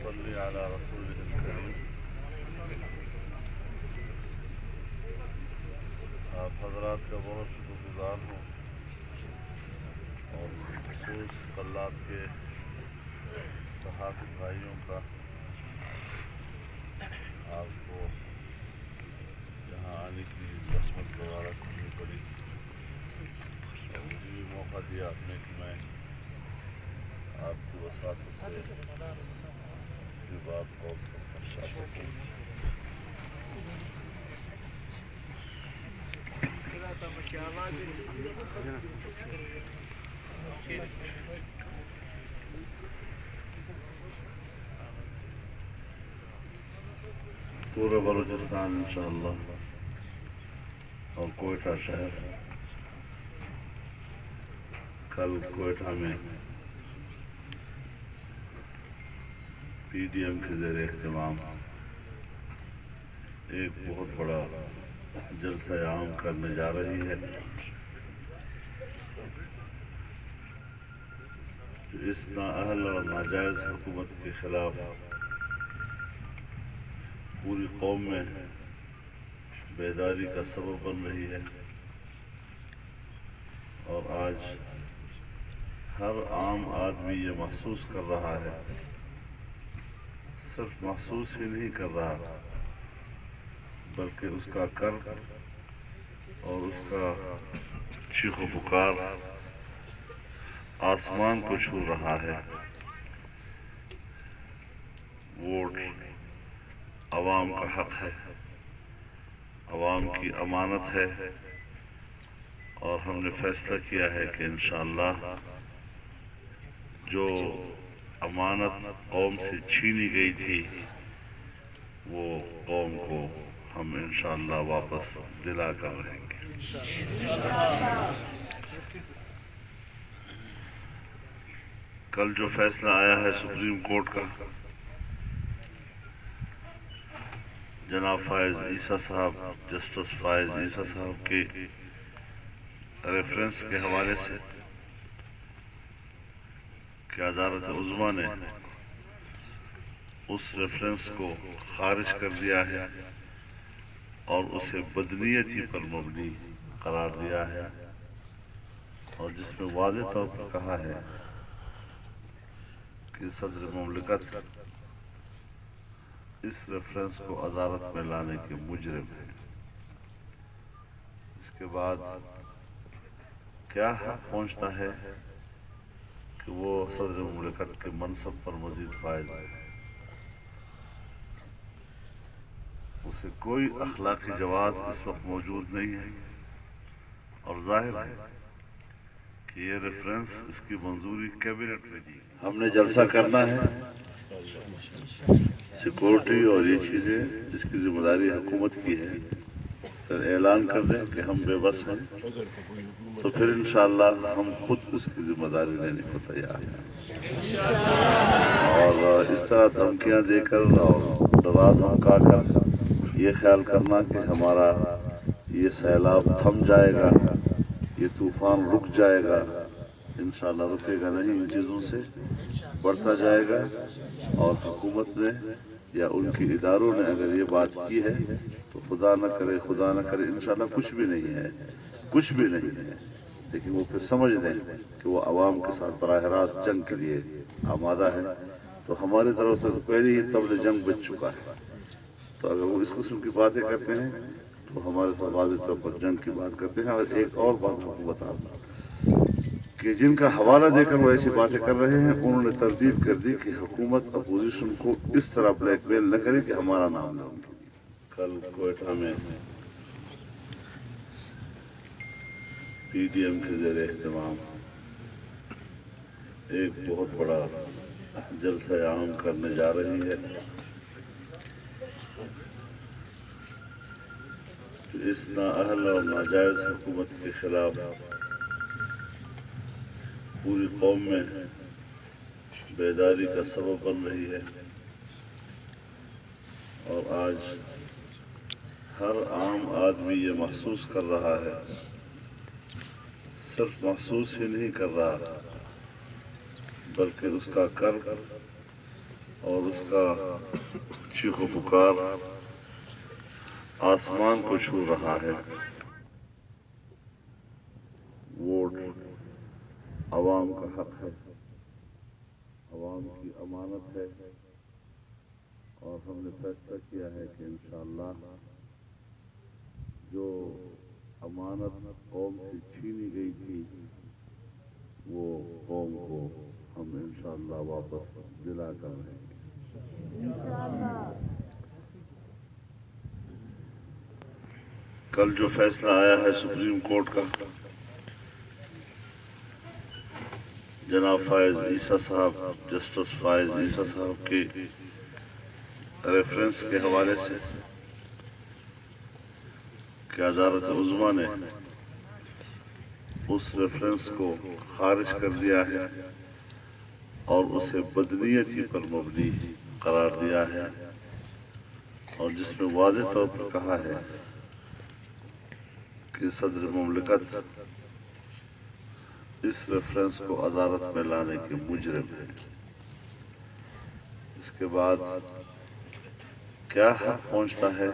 صلی علی رسول الکریم۔ آپ حضرات کا بہت شکر گزار ہوں، اور خصوص کلات کے صحافی بھائیوں کا آپ کو یہاں آنے کی قسمت دوبارہ کرنی پڑی، اور مجھے بھی موقع دیا آپ نے کہ میں آپ کی وساطت سے یہ بات قوم تک پہنچا سکوں۔ پورا بلوچستان انشاءاللہ اور کوئٹہ شہر، کل کوئٹہ میں پی ڈی ایم کے زیر اہتمام ایک بہت بڑا جلسہ عام کرنے جا رہی ہے، جو اس نااہل اور ناجائز حکومت کے خلاف پوری قوم میں بیداری کا سبب بن رہی ہے، اور آج ہر عام آدمی یہ محسوس کر رہا ہے، صرف محسوس ہی نہیں کر رہا بلکہ اس کا کر اور اس کا چیخ و پکار آسمان کو چھو رہا ہے۔ ووٹ عوام کا حق ہے، عوام کی امانت ہے، اور ہم نے فیصلہ کیا ہے کہ انشاءاللہ جو امانت قوم سے چھینی گئی تھی وہ قوم کو ہم انشاءاللہ واپس دلا کر رہیں گے۔ کل جو فیصلہ آیا ہے سپریم کورٹ کا، جناب فائز عیسیٰ صاحب، جسٹس فائز عیسیٰ صاحب کے ریفرنس کے حوالے سے، کہ عدالت عظمیٰ نے اس ریفرنس کو خارج کر دیا ہے اور اسے بدنیتی پر مبنی قرار دیا ہے، اور جس میں واضح طور پر کہا ہے کہ صدر مملکت اس ریفرنس کو عدالت میں لانے کے مجرم ہیں۔ اس کے بعد کیا حق پہنچتا ہے کہ وہ صدر مملکت کے منصب پر مزید فائز ہے؟ اسے کوئی اخلاقی جواز اس وقت موجود نہیں ہے، اور ظاہر ہے کہ یہ ریفرنس اس کی منظوری کیبنٹ میں دی۔ ہم نے جلسہ کرنا ہے، سیکورٹی اور یہ چیزیں اس کی ذمہ داری حکومت کی ہے، پھر اعلان کر دیں کہ ہم بے بس ہیں تو پھر انشاءاللہ ہم خود اس کی ذمہ داری لینے کو تیار ہیں، اور اس طرح دھمکیاں دے کر اور ڈرا دھمکا کر یہ خیال کرنا کہ ہمارا یہ سیلاب تھم جائے گا، یہ طوفان رک جائے گا، انشاءاللہ رکے گا نہیں، ان چیزوں سے بڑھتا جائے گا، اور حکومت نے یا ان کی اداروں نے اگر یہ بات کی ہے تو خدا نہ کرے انشاءاللہ کچھ بھی نہیں ہے، کچھ بھی نہیں ہے، لیکن وہ پھر سمجھ لیں کہ وہ عوام کے ساتھ براہ راست جنگ کے لیے آمادہ ہے، تو ہماری طرف سے تو پہلے ہی طبل جنگ بچ چکا ہے، تو اگر وہ اس قسم کی باتیں کرتے ہیں تو ہمارے ساتھ واضح طور پر جنگ کی بات کرتے ہیں۔ اور ایک اور بات آپ کو بتا دوں کہ جن کا حوالہ دے کر وہ ایسی باتیں کر رہے ہیں، انہوں نے تردید کر دی کہ حکومت اپوزیشن کو اس طرح بلیک میل نہ کرے کہ ہمارا نام نہ لے۔ کل کوئٹہ میں پی ڈی ایم کے زیر اہتمام ایک بہت بڑا جلسہ عام کرنے جا رہی ہے، جو اس نااہل اور ناجائز حکومت کے خلاف پوری قوم میں بیداری کا سبب بن رہی ہے، اور آج ہر عام آدمی یہ محسوس کر رہا ہے، صرف محسوس ہی نہیں کر رہا بلکہ اس کا کر اور اس کا چیخ و پکار آسمان کو چھو رہا ہے. ووٹ عوام کا حق ہے، عوام کی امانت ہے، اور ہم نے فیصلہ کیا ہے کہ انشاءاللہ جو امانت قوم سے چھینی گئی تھی وہ قوم کو ہم انشاءاللہ واپس دلا کر رہیں گے. کل جو فیصلہ آیا ہے سپریم کورٹ کا، جناب فائز عیسیٰ صاحب، جسٹس فائز عیسیٰ صاحب کے ریفرنس کے حوالے سے کہ عدالت عظمیٰ نے اس ریفرنس کو خارج کر دیا ہے اور اسے بدنیتی پر مبنی قرار دیا ہے، اور جس میں واضح طور پر کہا ہے کہ صدر مملکت اس ریفرنس کو عدالت میں لانے کے مجرم ہیں. اس کے بعد کیا حق پہنچتا ہے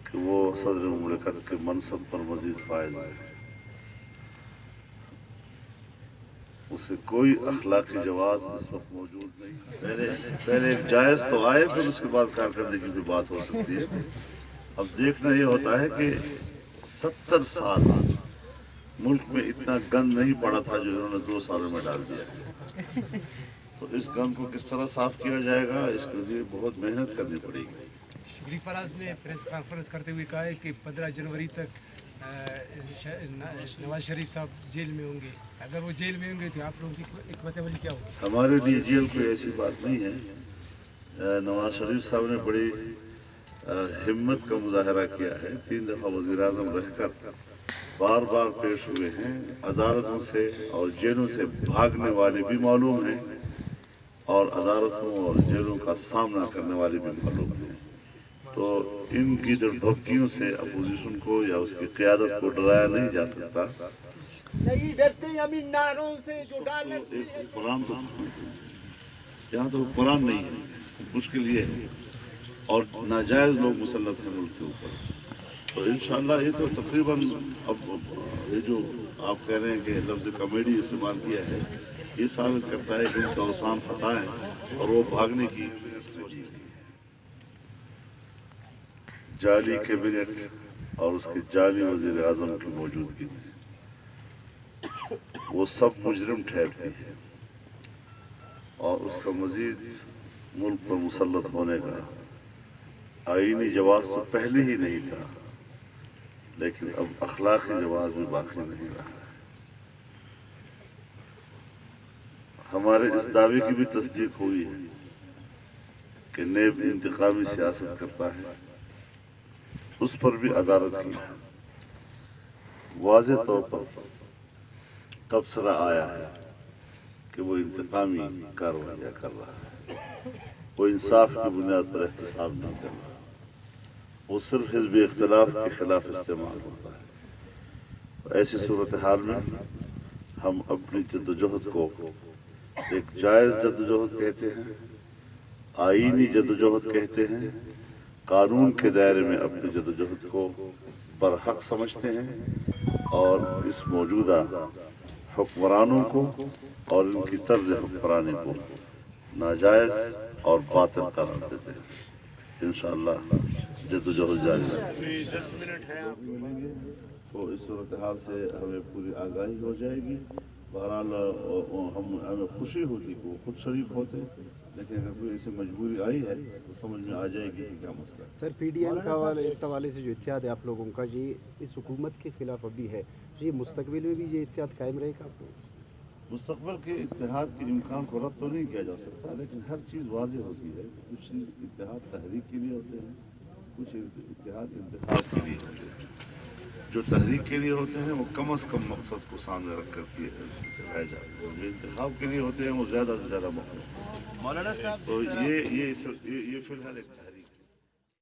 کہ وہ صدر مملکت کے منصب پر مزید فائز ہے؟ اسے کوئی اخلاقی جواز اس وقت موجود نہیں. پہلے ایک جائز تو آئے، پھر اس کے بعد کارکردگی کی بات ہو سکتی ہے. اب دیکھنا یہ ہوتا ہے کہ 70 سال ملک میں اتنا گند نہیں پڑا تھا جو انہوں نے 2 سالوں میں ڈال دیا ہے. تو اس گند کو کس طرح صاف کیا جائے گا، اس کے لیے بہت محنت کرنی پڑے گی. شریف فراز نے پریس کانفرنس کرتے ہوئے کہا ہے کہ 15 جنوری تک نواز شریف صاحب جیل میں ہوں گے. اگر وہ جیل میں ہوں گے تو آپ لوگوں کی حکمت عملی کیا ہوگی؟ ہمارے لیے جیل کوئی ایسی بات نہیں ہے. نواز شریف صاحب نے بڑی ہمت کا مظاہرہ کیا ہے. 3 دفعہ وزیر اعظم رہ کر بار بار پیش ہوئے ہیں. عدالتوں سے اور جیلوں سے بھاگنے والے بھی معلوم ہیں اور عدالتوں اور جیلوں کا سامنا کرنے والے بھی معلوم ہیں. تو ان کی دھمکیوں سے اپوزیشن کو یا اس کی قیادت کو ڈرایا نہیں جا سکتا. نہیں ڈرتے ہم ان نعروں سے جو ڈالر سے قرآن تو یہاں تو قرآن نہیں ہے، مشکل یہ ہے، اور ناجائز لوگ مسلط ہیں ملک کے اوپر. تو انشاءاللہ یہ تو تقریباً اب یہ جو آپ کہہ رہے ہیں کہ لفظ کامیڈی استعمال کیا ہے، یہ ثابت کرتا ہے کہ اس کا اوسان خطا ہے اور وہ بھاگنے کی جعلی کیبنٹ اور اس کے جعلی وزیر اعظم کی موجودگی میں وہ سب مجرم ٹھہرتی ہے، اور اس کا مزید ملک پر مسلط ہونے کا آئینی جواز تو پہلے ہی نہیں تھا، لیکن اب اخلاقی جواز بھی باقی نہیں رہا ہے. ہمارے اس دعوے کی بھی تصدیق ہوئی ہے کہ نیب انتقامی سیاست کرتا ہے. اس پر بھی عدالت کی واضح طور پر تبصرہ آیا ہے کہ وہ انتقامی کارروائیاں کر رہا ہے. وہ انصاف کی بنیاد پر احتساب نہیں کر رہا، وہ صرف حزب اختلاف کے خلاف استعمال ہوتا ہے. ایسی صورتحال میں ہم اپنی جدوجہد کو ایک جائز جدوجہد کہتے ہیں، آئینی جدوجہد کہتے ہیں، قانون کے دائرے میں اپنی جدوجہد کو برحق سمجھتے ہیں، اور اس موجودہ حکمرانوں کو اور ان کی طرز حکمرانی کو ناجائز اور باطل قرار دیتے ہیں. انشاءاللہ جدوجہد جاری ہے. 10 منٹ ہے تو اس صورتحال سے ہمیں پوری آگاہی ہو جائے گی. بہرحال ہمیں خوشی ہوتی کہ وہ خود شریک ہوتے، لیکن اگر کوئی ایسی مجبوری آئی ہے تو سمجھ میں آ جائے گی کہ کیا مسئلہ ہے. سر پی ڈی ایم کا اس حوالے سے جو اتحاد ہے آپ لوگوں کا، یہ اس حکومت کے خلاف ابھی ہے، یہ مستقبل میں بھی یہ اتحاد قائم رہے گا؟ مستقبل کے اتحاد کے امکان کو رد تو نہیں کیا جا سکتا، لیکن ہر چیز واضح ہوتی ہے. کچھ چیز اتحاد تحریک کے لیے ہوتے ہیں، کچھ اتحاد انتخاب کے لیے ہوتے ہیں. جو تحریک کے لیے ہوتے ہیں وہ کم از کم مقصد کو سامنے رکھ کر چلائے جاتے ہیں، جو انتخاب کے لیے ہوتے ہیں وہ زیادہ سے زیادہ مقصد. تو یہ فی الحال ایک